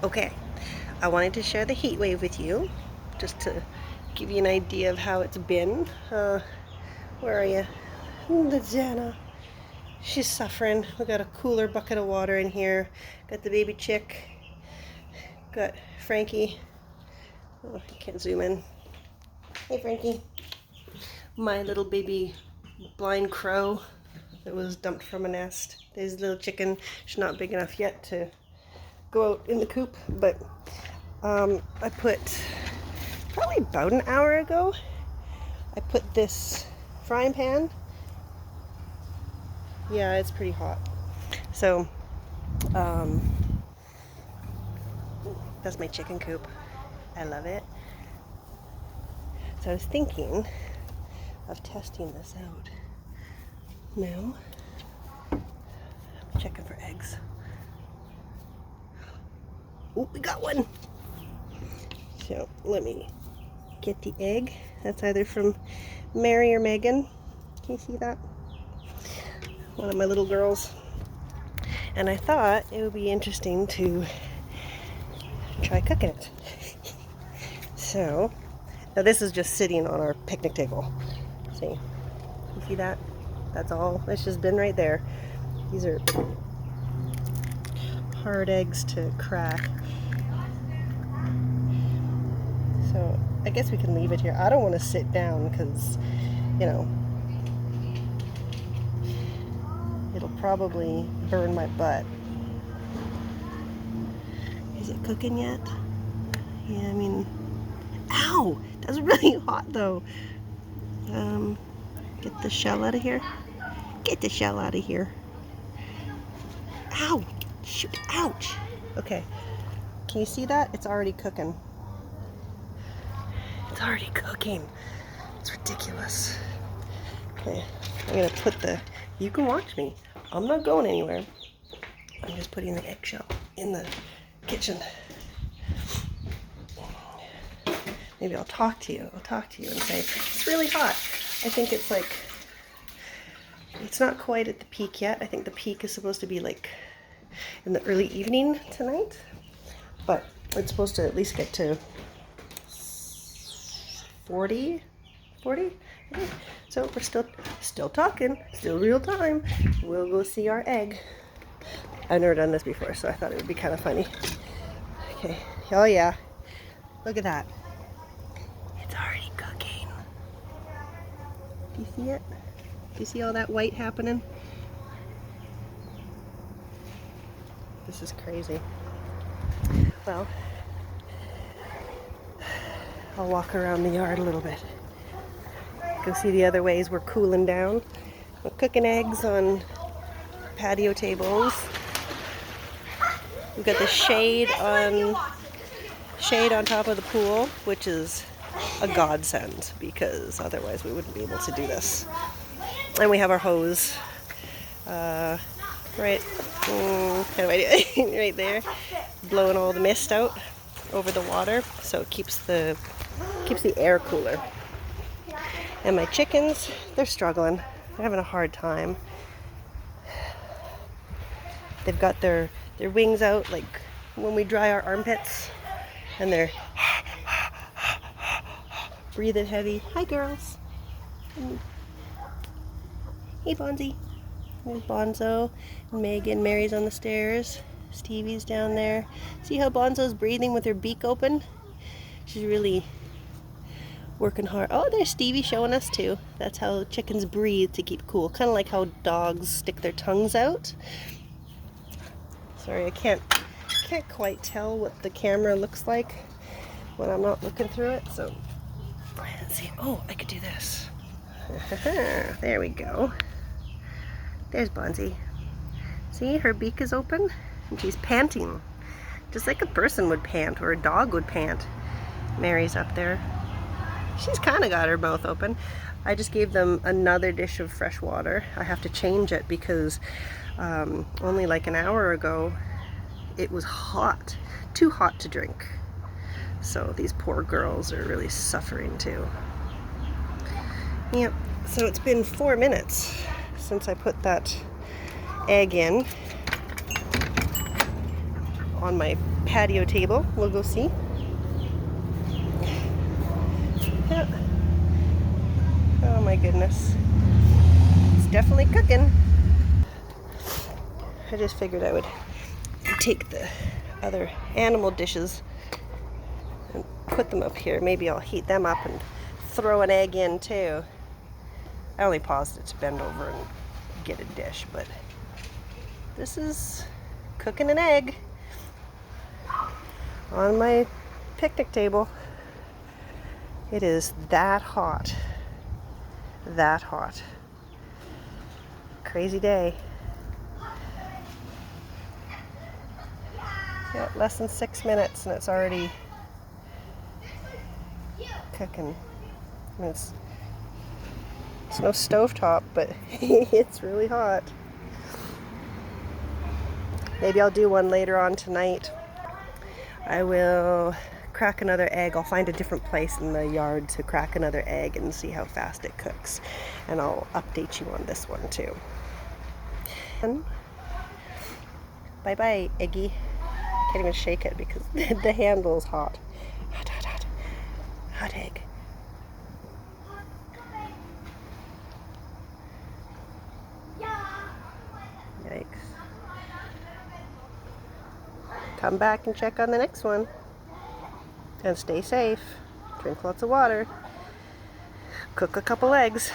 Okay, I wanted to share the heat wave with you, just to give you an idea of how it's been. Where are you? Lizana. She's suffering. We got a cooler bucket of water in here. Got the baby chick. Got Frankie. Oh, I can't zoom in. Hey, Frankie. My little baby blind crow that was dumped from a nest. There's a little chicken. She's not big enough yet to go out in the coop, but I put, probably about an hour ago, I put this frying pan. Yeah, it's pretty hot. So, that's my chicken coop. I love it. So I was thinking of testing this out. Now, I'm checking for eggs. Oh, we got one! So, let me get the egg. That's either from Mary or Megan. Can you see that? One of my little girls. And I thought it would be interesting to try cooking it. So, now this is just sitting on our picnic table. See? You see that? That's all. It's just been right there. These are hard eggs to crack. So, I guess we can leave it here. I don't want to sit down because, you know, it'll probably burn my butt. Is it cooking yet? Yeah, I mean, ow! That's really hot though. Get the shell out of here. Get the shell out of here. Ow! Shoot, ouch! Okay, can you see that? It's already cooking. It's already cooking. It's ridiculous. Okay, I'm gonna put you can watch me. I'm not going anywhere. I'm just putting the eggshell in the kitchen. Maybe I'll talk to you. I'll talk to you and say, it's really hot. I think it's like, it's not quite at the peak yet. I think the peak is supposed to be like in the early evening tonight. But it's supposed to at least get to 40? Okay. So we're still talking, still real time. We'll go see our egg. I've never done this before, so I thought it would be kind of funny. Okay, oh yeah, look at that. It's already cooking. Do you see it? Do you see all that white happening? This is crazy. Well, I'll walk around the yard a little bit. Go see the other ways we're cooling down. We're cooking eggs on patio tables. We've got the shade on top of the pool, which is a godsend because otherwise we wouldn't be able to do this. And we have our hose right there, blowing all the mist out over the water, so it keeps the air cooler. And my chickens, they're struggling. They're having a hard time. They've got their wings out like when we dry our armpits, and they're breathing heavy. Hi, girls. Hey, Bonzi. There's Bonzo and Megan. Mary's on the stairs. Stevie's down there. See how Bonzo's breathing with her beak open? She's really working hard. Oh, there's Stevie showing us too. That's how chickens breathe to keep cool. Kind of like how dogs stick their tongues out. Sorry, I can't quite tell what the camera looks like when I'm not looking through it. So let's see. Oh, I could do this. There we go. There's Bonzi. See, her beak is open and she's panting, just like a person would pant or a dog would pant. Mary's up there. She's kind of got her mouth open. I just gave them another dish of fresh water. I have to change it because only like an hour ago it was hot, too hot to drink. So these poor girls are really suffering too. Yep, so it's been 4 minutes since I put that egg in. on my patio table. We'll go see. Yeah. Oh my goodness. It's definitely cooking. I just figured I would take the other animal dishes and put them up here. Maybe I'll heat them up and throw an egg in too. I only paused it to bend over and get a dish, but this is cooking an egg on my picnic table. It is that hot. That hot. Crazy day. Yeah, less than 6 minutes and it's already cooking. I mean, it's no stovetop, but it's really hot. Maybe I'll do one later on tonight. I will crack another egg. I'll find a different place in the yard to crack another egg and see how fast it cooks. And I'll update you on this one too. Bye-bye, eggy. I can't even shake it because the handle is hot. Hot, hot, hot. Hot egg. Yikes. Come back and check on the next one. And stay safe. Drink lots of water. Cook a couple eggs.